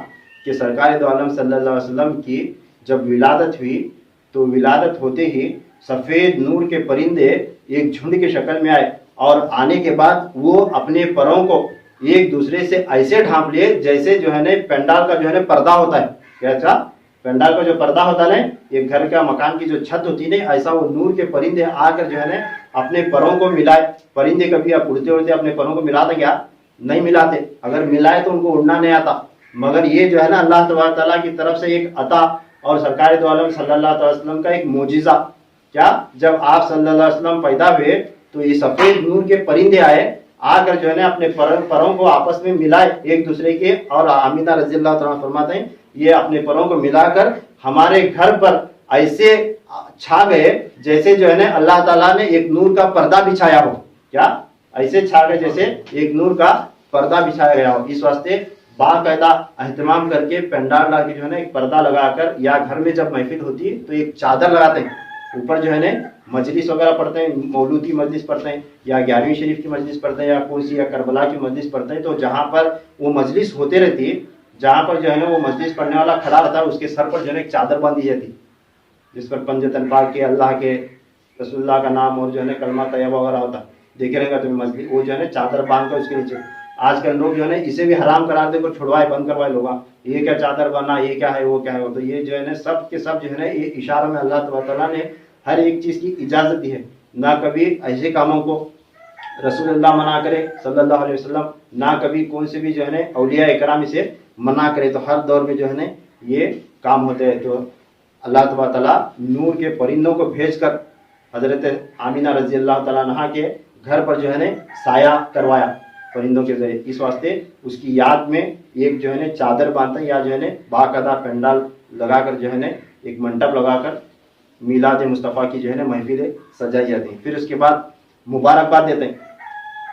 कि सरकार दो आलम सल्लल्लाहु अलैहि वसल्लम की जब विलादत हुई तो विलादत होते ही सफ़ेद नूर के परिंदे एक झुंड के शक्ल में आए, और आने के बाद वो अपने परों को एक दूसरे से ऐसे ढांप लिए जैसे जो है ना पंडाल का जो है ना पर्दा होता है। कैसा? पंडाल का जो पर्दा होता है ना, एक घर का मकान की जो छत होती है ना, ऐसा वो नूर के परिंदे आकर जो है ना अपने परों को मिलाए। परिंदे कभी आप उड़ते उड़ते अपने परों को मिलाते क्या? नहीं मिलाते। अगर मिलाए तो उनको उड़ना नहीं आता, मगर ये जो है ना अल्लाह तबारक ताला की तरफ से एक अता और सरकार दो आलम सल्लल्लाहु अलैहि वसल्लम का एक मोजिज़ा। क्या? जब आप सल्लल्लाहु अलैहि वसल्लम पैदा हुए तो ये सफ़ेद नूर के परिंदे आए, आकर जो है ना अपने परों को आपस में मिलाए एक दूसरे के, और आमीना रज़ी अल्लाह ताला फरमाते हैं ये अपने परों को मिलाकर हमारे घर पर ऐसे छा गए जैसे जो है ना अल्लाह ताला ने एक नूर का पर्दा बिछाया हो। क्या? ऐसे छा गए जैसे एक नूर का पर्दा बिछाया गया हो। इस वास्ते बाकायदा एहतमाम करके पंडाल ला के जो है ना एक पर्दा लगाकर, या घर में जब महफिल होती है तो एक चादर लगाते हैं, اوپر جو ہے نا مجلس وغیرہ پڑھتے ہیں، مولود کی مجلس پڑھتے ہیں یا 11ویں شریف کی مجلس پڑھتے ہیں یا کوسی یا کربلا کی مجلس پڑھتے ہیں، تو جہاں پر وہ مجلس ہوتے رہتی ہے، جہاں پر جو ہے نا وہ مجلس پڑھنے والا کھڑا رہتا ہے، اس کے سر پر جو ہے نا ایک چادر باندھی جاتی جس پر پنجتن پاک کے اللہ کے رسول اللہ کا نام اور جو ہے نا کلمہ طیبہ وغیرہ ہوتا، دیکھے رہے گا تمہیں مجلس، وہ جو ہے نا چادر باندھ کر اس کے نیچے. آج کل لوگ جو ہے نا اسے بھی حرام کرا دے کو چھڑوائے بند کروائے لوگ، یہ کیا چادر بننا، یہ کیا ہے وہ کیا ہے. تو یہ جو ہے نا سب کے سب جو ہے نا یہ اشاروں میں اللہ تعالیٰ نے ہر ایک چیز کی اجازت دی ہے. نہ کبھی ایسے کاموں کو رسول اللہ منع کرے صلی اللہ علیہ وسلم، نہ کبھی کون سے بھی جو ہے نا اولیاء اکرام اسے منع کرے. تو ہر دور میں جو ہے نا یہ کام ہوتے ہیں. تو اللہ تعالیٰ نور کے پرندوں کو بھیج کر حضرت آمینہ رضی اللہ تعالیٰ عنہا کے گھر پر جو ہے نا سایہ کروایا پرندوں کے ذریعے. اس واسطے اس کی یاد میں ایک جو ہے نا چادر باندھتے ہیں یا جو ہے نا باقاعدہ پنڈال لگا کر جو ہے نا ایک منٹپ لگا کر میلاد مصطفیٰ کی جو ہے نا محفلیں سجائی جاتی ہیں. پھر اس کے بعد مبارکباد دیتے ہیں،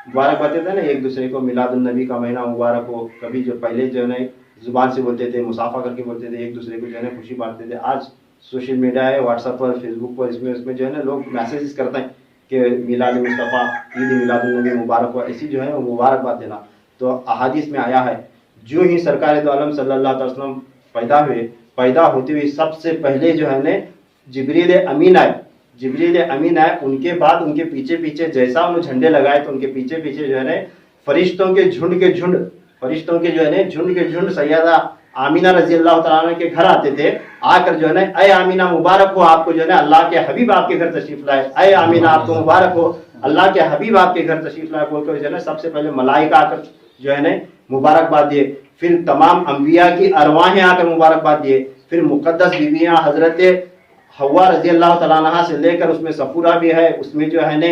مبارکباد دیتے ہیں نا ایک دوسرے کو، میلاد النبی کا مہینہ مبارک ہو. کبھی جو پہلے جو ہے نا زبان سے بولتے تھے، مصافحہ کر کے بولتے تھے، ایک دوسرے کو جو ہے نا خوشی بانٹتے تھے. آج سوشل میڈیا ہے، واٹس ایپ پر، فیس بک پر، اس میں جو ہے نا لوگ میسیجز کرتے ہیں کہ میلاد مصطفیٰ، عید میلاد النبی مبارک ہو، ایسی جو ہے وہ مبارکباد دینا. تو احادیث میں آیا ہے جو ہی سرکار دو عالم صلی اللہ علیہ وسلم پیدا ہوتے ہوئے سب سے پہلے جو ہے نا جبریل امین آئے، ان کے بعد ان کے پیچھے پیچھے جیسا انہوں جھنڈے لگائے تو ان کے پیچھے پیچھے جو ہے نا فرشتوں کے جھنڈ جو ہے نا جھنڈ کے جھنڈ سیدہ آمینہ رضی اللہ تعالیٰ عنہ کے گھر آتے تھے. آ کر جو ہے نا اے آمینہ مبارک ہو آپ کو، جو ہے نا اللہ کے حبیب آپ کے گھر تشریف لائے، اے آمینہ آپ کو مبارک ہو اللہ کے حبیب آپ کے گھر تشریف لائے بول کر جو ہے نا سب سے پہلے ملائکہ آ کر جو ہے نا مبارکباد دیے. پھر تمام انبیاء کی ارواحیں آ کر مبارکباد دیے. پھر مقدس بیویاں حضرت حوا رضی اللہ تعالیٰ عنہ سے لے کر اس میں صفورہ بھی ہے، اس میں جو ہے نا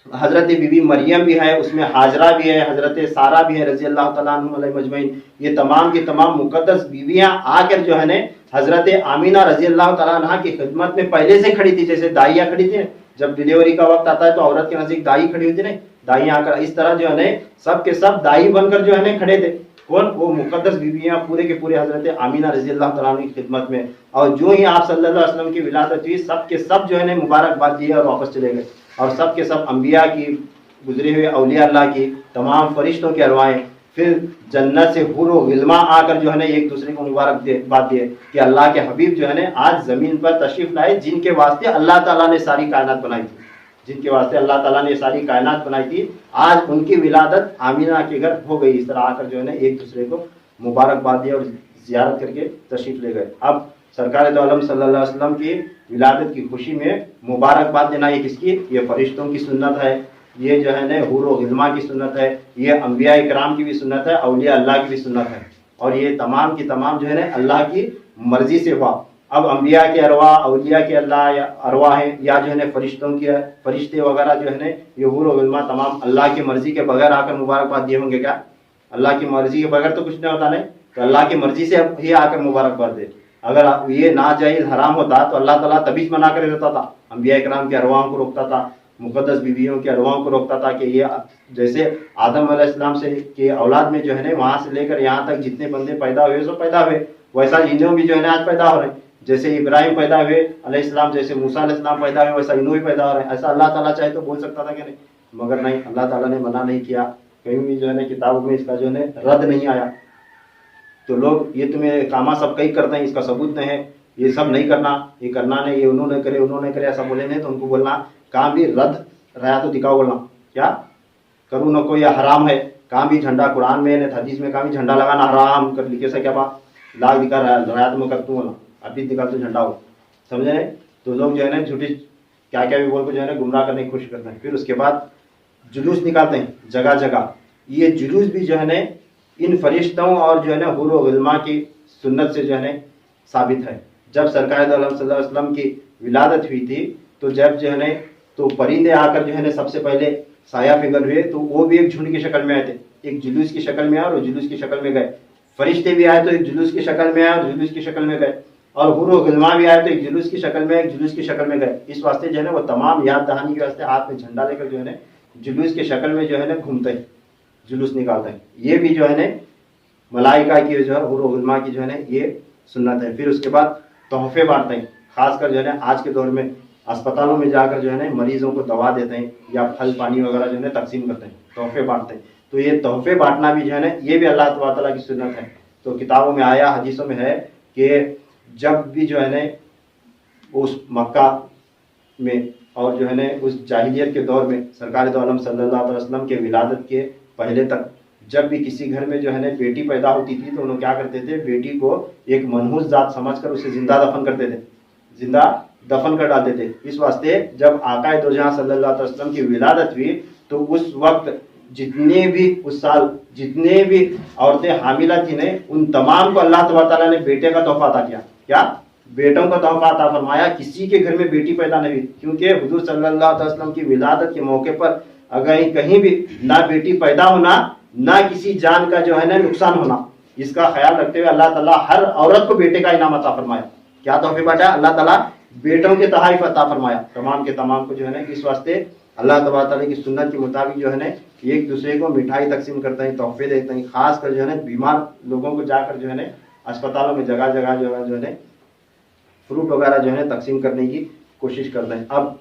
حضرت بی بی مریم بھی ہے، اس میں حاجرہ بھی ہے، حضرت سارہ بھی ہے رضی اللہ تعالیٰ عنہ علیہ مجمعین. یہ تمام کی تمام مقدس بیویاں آ کر جو ہے نا حضرت آمینہ رضی اللہ تعالیٰ عنہ کی خدمت میں پہلے سے کھڑی تھی. جیسے دائیاں کھڑی تھی، جب ڈیلیوری کا وقت آتا ہے تو عورت کے نزدیک دائی کھڑی ہوتی ہے، دائیاں آ کر اس طرح جو ہے نا سب کے سب دائی بن کر جو ہے نا کھڑے تھے. کون؟ وہ مقدس بیویاں پورے کے پورے حضرت آمینہ رضی اللہ تعالیٰ عنہ کی خدمت میں. اور جو ہی آپ صلی اللہ علیہ وسلم کی ولادت ہوئی سب کے سب جو ہے نا مبارکباد دیے اور واپس چلے گئے. اور سب کے سب انبیاء کی، گزرے ہوئے اولیاء اللہ کی، تمام فرشتوں کی ارواحیں، پھر جنت سے حور و غلماں آ کر جو ہے نا ایک دوسرے کو مبارکباد دیے کہ اللہ کے حبیب جو ہے نا آج زمین پر تشریف لائے، جن کے واسطے اللہ تعالیٰ نے ساری کائنات بنائی تھی، جن کے واسطے اللہ تعالیٰ نے ساری کائنات بنائی تھی. آج ان کی ولادت آمینہ کے گھر ہو گئی. اس طرح آ کر جو ہے نا ایک دوسرے کو مبارکباد دیا اور زیارت کر کے تشریف لے گئے. اب سرکار دو عالم صلی اللہ علیہ وسلم کی ولادت کی خوشی میں مبارکباد دینا یہ کس کی؟ یہ فرشتوں کی سنت ہے، یہ جو ہے نا حور و غلماں کی سنت ہے، یہ انبیاء کرام کی بھی سنت ہے، اولیاء اللہ کی بھی سنت ہے. اور یہ تمام کی تمام جو ہے نا اللہ کی مرضی سے ہوا. اب انبیاء کے ارواح، اولیاء کے اللہ ارواح ہیں یا جو ہے نا فرشتوں کے فرشتے وغیرہ جو ہے نا یہ حور و غلماں تمام اللہ کی مرضی کے بغیر آ کر مبارکباد دیے ہوں گے کیا؟ اللہ کی مرضی کے بغیر تو کچھ نہیں ہوتا نہیں. تو اللہ کی مرضی سے ہی آ کر مبارکباد دے. اگر یہ ناجائز حرام ہوتا تو اللہ تعالیٰ تبھی منع کر دیتا تھا، انبیاء کرام کے ارواحوں کو روکتا تھا، مقدس بیویوں کے ارواحوں کو روکتا تھا کہ یہ جیسے آدم علیہ السلام سے کے اولاد میں جو ہے نا وہاں سے لے کر یہاں تک جتنے بندے پیدا ہوئے سو پیدا ہوئے، ویسا انہوں بھی جو ہے نا آج پیدا ہو رہے ہیں. جیسے ابراہیم پیدا ہوئے علیہ السلام، جیسے موسیٰ علیہ السلام پیدا ہوئے، ویسا انہوں بھی پیدا ہو رہے ہیں. ایسا اللہ تعالیٰ چاہے تو بول سکتا تھا کہ نہیں، مگر نہیں، اللہ تعالیٰ نے منع نہیں کیا. کہیں بھی جو ہے نا کتابوں میں اس کا جو ہے نا رد نہیں آیا. تو لوگ یہ تمہیں کاما سب کئی کرتے ہیں، اس کا ثبوت نہیں ہے، یہ سب نہیں کرنا، یہ کرنا نہیں، یہ انہوں نے کرے ایسا بولے نہیں. تو ان کو بولنا کہاں بھی رد رہا تو دکھاؤ، بولنا کیا کروں نہ کو یہ حرام ہے. کہاں بھی جھنڈا قرآن میں حدیث میں کہاں بھی جھنڈا لگانا حرام کر لکھے سے کیا بات لاگ دکھا رہا تو میں کرتا ہوں، ابھی دکھا تو جھنڈا ہو، سمجھے نہیں. تو لوگ جو ہے نا جھوٹی کیا بھی بول کو جو ہے نا گمراہ کرنے کی کوشش کرتے ہیں. پھر اس کے بعد جلوس نکالتے ہیں جگہ جگہ. یہ جلوس بھی جو ہے نا ان فرشتوں اور جو ہے نا حور و غلماں کی سنت سے جو ہے نا ثابت ہے. جب سرکار دو عالم صلی اللہ علیہ وسلم کی ولادت ہوئی تھی تو جب جو ہے نا تو پرندے آ کر جو ہے نا سب سے پہلے سایہ فگر ہوئے تو وہ بھی ایک جھنڈ کی شکل میں آئے تھے، ایک جلوس کی شکل میں آئے اور جلوس کی شکل میں گئے. فرشتے بھی آئے تو ایک جلوس کی شکل میں آئے اور جلوس کی شکل میں گئے، اور حور و غلماں بھی آئے تو ایک جلوس کی شکل میں ایک جلوس کی شکل میں گئے. اس واسطے جو ہے نا وہ تمام یاد دہانی کے واسطے ہاتھ میں جھنڈا لے کر جو ہے نا جلوس کی شکل میں جو ہے نا گھومتے ہیں، جلوس نکالتے ہیں. یہ بھی جو ہے نا ملائکہ کی جو ہے حور و غلماں کی جو ہے نا یہ سنت ہے. پھر اس کے بعد تحفے بانٹتے ہیں، خاص کر جو ہے نا آج کے دور میں अस्पतालों में जाकर जो है ना मरीजों को दवा देते हैं या फल पानी वगैरह जो है ना तकसीम करते हैं, तोहफे बांटते हैं। तो ये तोहफे बांटना भी जो है ना ये भी अल्लाह ताला की सुन्नत है। तो किताबों में आया, हदीसों में है कि जब भी जो है ना उस मक्का में और जो है ना उस जाहिलियत के दौर में सरकार दो आलम सल्लल्लाहु अलैहि वसल्लम के विलादत के पहले तक जब भी किसी घर में जो है ना बेटी पैदा होती थी तो उन्होंने क्या करते थे, बेटी को एक मनहूस जात समझकर उसे जिंदा दफन करते थे, जिंदा दफन कर डालते थे। इस वास्ते जब आकाए दो जहां सल्लल्लाहु अलैहि वसल्लम की विलादत हुई तो उस वक्त जितने भी उस साल जितने भी औरतें हामिला थी ने उन तमाम को अल्लाह ताला ने बेटे का तोहफा अता किया। क्या? बेटों का तोहफा अता फरमाया। किसी के घर में बेटी पैदा नहीं हुई, क्योंकि हुजूर सल्लल्लाहु अलैहि वसल्लम की विलादत के मौके पर अगर कहीं भी ना बेटी पैदा होना ना किसी जान का जो है ना नुकसान होना, इसका ख्याल रखते हुए अल्लाह ताला हर औरत को बेटे का इनाम अता फरमाया। क्या तोहफे बांटा? अल्लाह ताला बेटों के तोहफे अता फरमाया तमाम के तमाम को जो है ना। इस वास्ते अल्लाह ताला की सुन्नत के मुताबिक जो है ना एक दूसरे को मिठाई तकसीम करते हैं, तोहफे देते हैं, खास कर जो है ना बीमार लोगों को जाकर जो है ना अस्पतालों में जगह जगह जो है ना फ्रूट वगैरह जो है तकसीम करने की कोशिश करते हैं। अब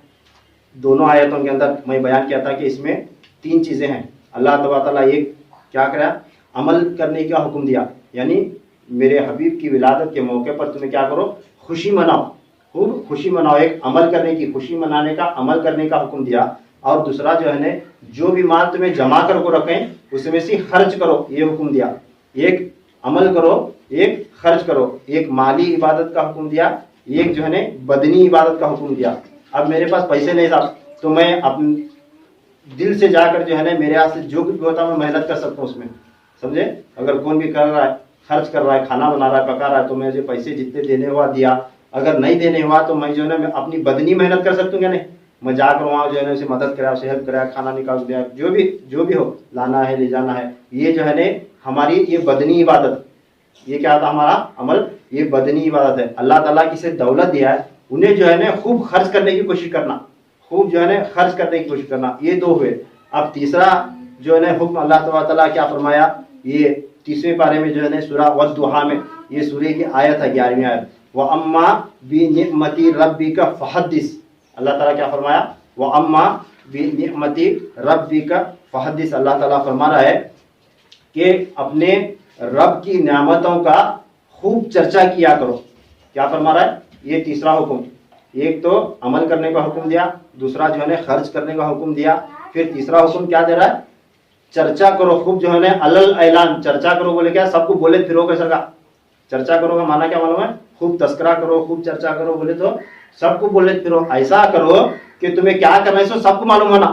दोनों आयतों के अंदर मैं बयान किया था कि इसमें 3 चीज़ें हैं। अल्लाह ताला एक क्या करा, अमल करने का हुक्म दिया, यानी मेरे हबीब की विलादत के मौके पर तुम्हें क्या करो, खुशी मनाओ, खूब खुशी मनाओ। एक अमल करने की, खुशी मनाने का, अमल करने का हुक्म दिया। और दूसरा जो है ना जो भी माल तुम्हें जमा कर को रखें उसमें से खर्च करो, ये हुक्म दिया। एक अमल करो, एक खर्च करो, एक माली इबादत का हुक्म दिया, एक जो है ना बदनी इबादत का हुक्म दिया। अब मेरे पास पैसे नहीं था तो मैं अपने दिल से जाकर जो है ना मेरे हाथ से जो कुछ भी होता है मैं मेहनत कर सकता हूँ उसमें, समझे। अगर कौन भी कर रहा है, खर्च कर रहा है, खाना बना रहा है, पका रहा है, तो मैं जो पैसे जितने देने हुआ दिया। अगर नहीं देने हुआ तो मैं जो है ना मैं अपनी बदनी मेहनत कर सकता हूँ क्या? नहीं, मैं जाकर वहाँ जो है ना उसे मदद कराया, उसे हेल्प कराया, खाना निकाल दिया, जो भी हो, लाना है ले जाना है, ये जो है ना हमारी ये बदनी इबादत, ये क्या था हमारा अमल, ये बदनी इबादत है। अल्लाह ताला की से दौलत दिया है, उन्हें जो है ना खूब खर्च करने की कोशिश करना, खूब जो है ना खर्च करने की कोशिश करना। ये 2 हुए। अब तीसरा जो है ना हुक्म अल्लाह ताला क्या फरमाया, ये 30वें पारे में जो है ना सूरा वद्दुहा में, ये सूरे की आयत है 11वीं आयत, व अम्मा बि निअमति रब्बिका फहद्दिस। अल्लाह ताला क्या फरमाया, व अम्मा बि निअमति रब्बिका फहद्दिस। अल्लाह ताला फरमा रहा है कि अपने रब की नेमतों का खूब चर्चा किया करो। क्या फरमा रहा है? ये तीसरा हुक्म। एक तो अमल करने का हुक्म दिया, दूसरा जो है ना खर्च करने का हुक्म दिया, फिर तीसरा हुक्म क्या दे रहा है, चर्चा करो खूब, जो है ना अलल ऐलान, चर्चा करो बोले क्या, सबको बोले फिरो कैसा का चर्चा करो का माना क्या मालूम है, खूब तस्करा करो, खूब चर्चा करो बोले तो सबको बोले फिरो। ऐसा करो कि तुम्हें क्या करना है सो सबको मालूम होना,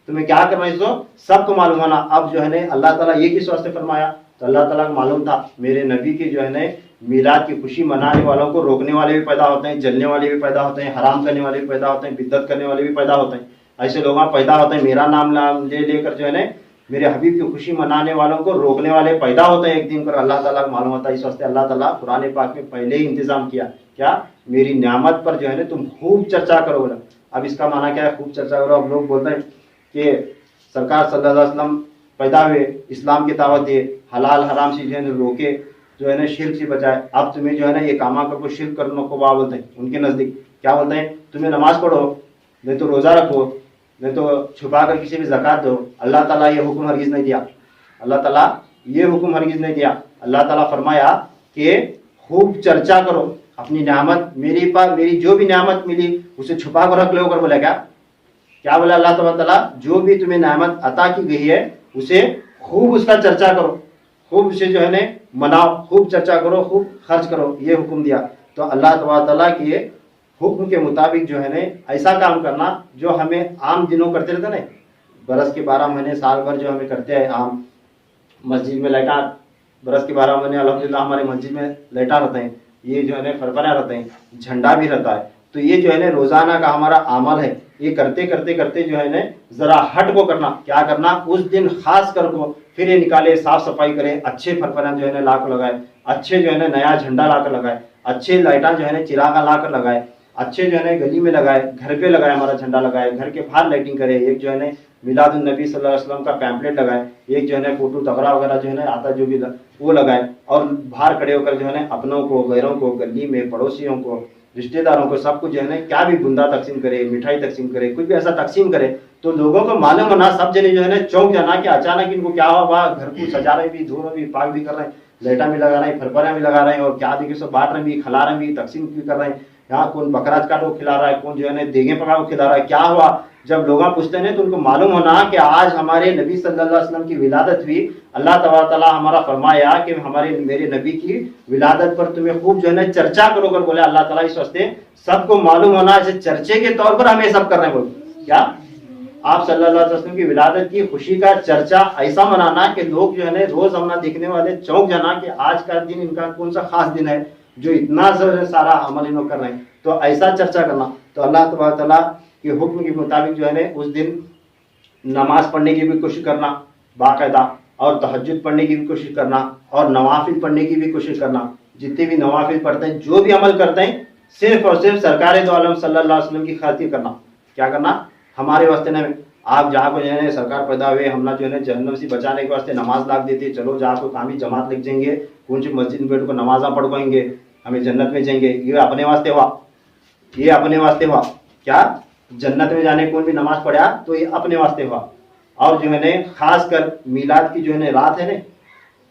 तुम्हें क्या करना है सो सबको मालूम होना। अब जो है ना अल्लाह ताला ये किस वास्ते फरमाया, तो अल्लाह ताला को मालूम था मेरे नबी के जो है ना मीलाद की खुशी मनाने वालों को रोकने वाले भी पैदा होते हैं, जलने वाले भी पैदा होते हैं, हराम करने वाले भी पैदा होते हैं, बिद्दत करने वाले भी पैदा होते हैं। ऐसे लोग पैदा होते हैं, मेरा नाम ले लेकर जो है ना मेरे हबीब की खुशी मनाने वालों को रोकने वाले पैदा होते हैं एक दिन कर, अल्लाह ताला को मालूम होता है। इस वास्ते अल्लाह ताला कुरान पाक में पहले ही इंतजाम किया, क्या, मेरी नियामत पर जो है ना तुम खूब चर्चा करो बोला। अब इसका माना क्या है, खूब चर्चा करो। अब लोग बोलते हैं कि सरकार सल्लल्लाहु अलैहि वसल्लम पैदा हुए, इस्लाम की दावत दिए, हलाल हराम से जो है ना रोके, जो है ना शिर्क से बचाए। अब तुम्हें जो है ना ये कामा को शिर्क करने को वाह बोलते हैं, उनके नज़दीक क्या बोलते हैं, तुम्हें नमाज पढ़ो, नहीं तो रोज़ा रखो, नहीं तो छुपा कर किसी भी ज़कात दो। अल्लाह ताला ये हुक्म हरगिज़ नहीं दिया, अल्लाह ताला ये हुक्म हरगिज़ नहीं दिया। अल्लाह ताला फरमाया कि खूब चर्चा करो, अपनी नियामत मेरे पास, मेरी जो भी नियामत मिली उसे छुपा कर रख लो कर बोला। क्या बोला अल्लाह ताला, जो भी तुम्हें नियामत अता की गई है उसे खूब उसका चर्चा करो, खूब उसे जो है ना मनाओ, खूब चर्चा करो, खूब खर्च करो, ये हुक्म दिया। तो अल्लाह ताला के हुक्म के मुताबिक जो है ना ऐसा काम करना जो हमें आम दिनों करते रहते ना, बरस के 12 महीने साल भर जो हमें करते हैं, आम मस्जिद में लाइटा, बरस के 12 महीने अल्हम्दुलिल्लाह हमारे मस्जिद में लाइटा रहते हैं, ये जो है ना फरफरा रहते हैं, झंडा भी रहता है। तो ये जो है ना रोजाना का हमारा अमल है, ये करते करते करते जो है ना जरा हट को करना, क्या करना, उस दिन खास कर को फिर ये निकाले, साफ सफाई करे, अच्छे फरफरा जो है ना ला कर लगाए, अच्छे जो है ना नया झंडा ला कर लगाए, अच्छे लाइटा जो है ना चिरागा ला कर लगाए, अच्छे जो है ना गली में लगाए, घर पे लगाए, हमारा झंडा लगाए, घर के बाहर लाइटिंग करे, एक जो है ना मिलादुन नबी सल्लल्लाहु अलैहि वसल्लम का पैम्पलेट लगाए, एक जो है ना फोटो तगड़ा वगैरह जो है ना आता जो भी वो लगाए, और बाहर खड़े होकर जो है ना अपनों को, गैरों को, गली में पड़ोसियों को رشتے داروں کو سب کو جو ہے نا کیا بھی بندہ تقسیم کرے, مٹھائی تقسیم کرے, کچھ بھی ایسا تقسیم کرے تو لوگوں کو معلوم ہونا, سب جنے جو ہے نا چونک جانا کہ اچانک ان کو کیا ہوا, گھر کو سجا رہے بھی, دھو رہے بھی, پاک بھی کر رہے ہیں, لائٹاں بھی لگا رہے ہیں, پھرپریاں بھی لگا رہے ہیں, اور کیا دیکھیں سب بانٹ رہے بھی, کھلا رہے بھی, تقسیم بھی کر رہے ہیں. یہاں کون بکراج کاٹ کو کھلا رہا ہے, کون جو ہے نا دیگیں پکا کو کھلا رہا ہے, کیا ہوا. جب لوگ پوچھتے ہیں تو ان کو معلوم ہونا کہ آج ہمارے نبی صلی اللہ علیہ وسلم کی ولادت ہوئی. اللہ تبارک تعالیٰ ہمارا فرمایا کہ میرے نبی کی ولادت پر تمہیں خوب جو ہے نا چرچا کرو کر بولے اللہ تعالیٰ. اس واسطے سب کو معلوم ہونا چرچے کے طور پر ہمیں سب کر رہے ہیں. بولے کیا آپ صلی اللہ علیہ وسلم کی ولادت کی خوشی کا چرچا ایسا منانا کہ لوگ جو ہے نا روز ہمنا دیکھنے والے چونک جانا کہ آج کا دن ان کا کون سا خاص دن ہے جو اتنا سارا عمل انہوں کر رہے ہیں. تو ایسا چرچا کرنا. تو اللہ تبارک تعالیٰ کے حکم کے مطابق جو ہے نا اس دن نماز پڑھنے کی بھی کوشش کرنا باقاعدہ, اور تہجد پڑھنے کی بھی کوشش کرنا, اور نوافل پڑھنے کی بھی کوشش کرنا. جتنے بھی نوافل پڑھتے ہیں, جو بھی عمل کرتے ہیں, صرف اور صرف سرکار دو عالم صلی اللہ علیہ وسلم کی خاطر کرنا. کیا کرنا؟ ہمارے واسطے نہیں. آپ جہاں کو جو ہے سرکار پیدا ہوئے, ہم جو ہے جہنم سے بچانے کے واسطے نماز لاگ دیتے, چلو جہاں کو کامی جماعت لگ جائیں گے, کون سی مسجد میں بیٹھ کو نمازاں پڑھوائیں گے, ہمیں جنت میں جائیں گے. یہ اپنے واسطے ہوا, یہ اپنے واسطے ہوا. کیا جنت میں جانے کون بھی نماز پڑھا تو یہ اپنے واسطے ہوا. اور جو ہے نا خاص کر میلاد کی جو ہے نا رات ہے نا,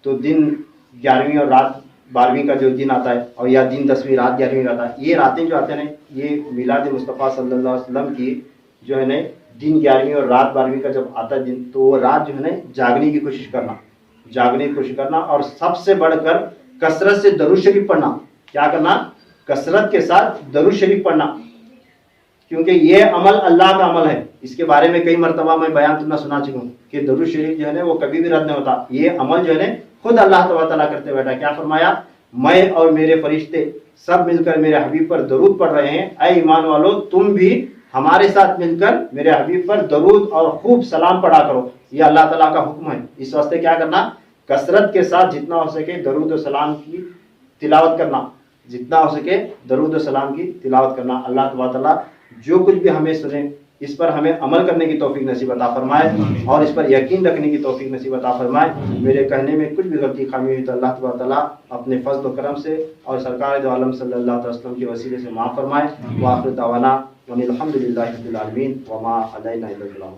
تو دن 11ویں اور رات 12ویں کا جو دن آتا ہے, اور یا دن 10ویں رات 11ویں آتا ہے, یہ راتیں جو آتے ہیں نا, یہ میلاد مصطفیٰ صلی اللہ علیہ وسلم کی جو ہے نا دن 11ویں اور رات 12ویں کا جب آتا ہے دن, تو وہ رات جو ہے نا جاگنے کی کوشش کرنا, جاگنے کی کوشش کرنا. اور سب سے بڑھ کر کثرت سے درود شریف پڑھنا. کیا کرنا؟ کثرت کے ساتھ درود شریف پڑھنا, کیونکہ یہ عمل اللہ کا عمل ہے. اس کے بارے میں کئی مرتبہ میں بیان تمہیں سنا چکا ہوں کہ درود شریف جو ہے نا وہ کبھی بھی رد نہیں ہوتا. یہ عمل جو ہے نا خود اللہ تبارک تعالیٰ کرتے بیٹھا. کیا فرمایا؟ میں اور میرے فرشتے سب مل کر میرے حبیب پر درود پڑھ رہے ہیں, اے ایمان والو تم بھی ہمارے ساتھ مل کر میرے حبیب پر درود اور خوب سلام پڑھا کرو. یہ اللہ تعالیٰ کا حکم ہے. اس واسطے کیا کرنا؟ کثرت کے ساتھ جتنا ہو سکے درود و سلام کی تلاوت کرنا, جتنا ہو سکے درود و سلام کی تلاوت کرنا. اللہ تبارک تعالیٰ جو کچھ بھی ہمیں سنے اس پر ہمیں عمل کرنے کی توفیق نصیب عطا فرمائے, اور اس پر یقین رکھنے کی توفیق نصیب عطا فرمائے. میرے کہنے میں کچھ بھی غلطی خامی ہوئی تو اللہ تبارک تعالیٰ اپنے فضل و کرم سے اور سرکار دو عالم صلی اللہ علیہ وسلم کے وسیلے سے معاف فرمائے. وآخر دعوانا الحمد للہ رب العالمین وما علینا الا البلاغ.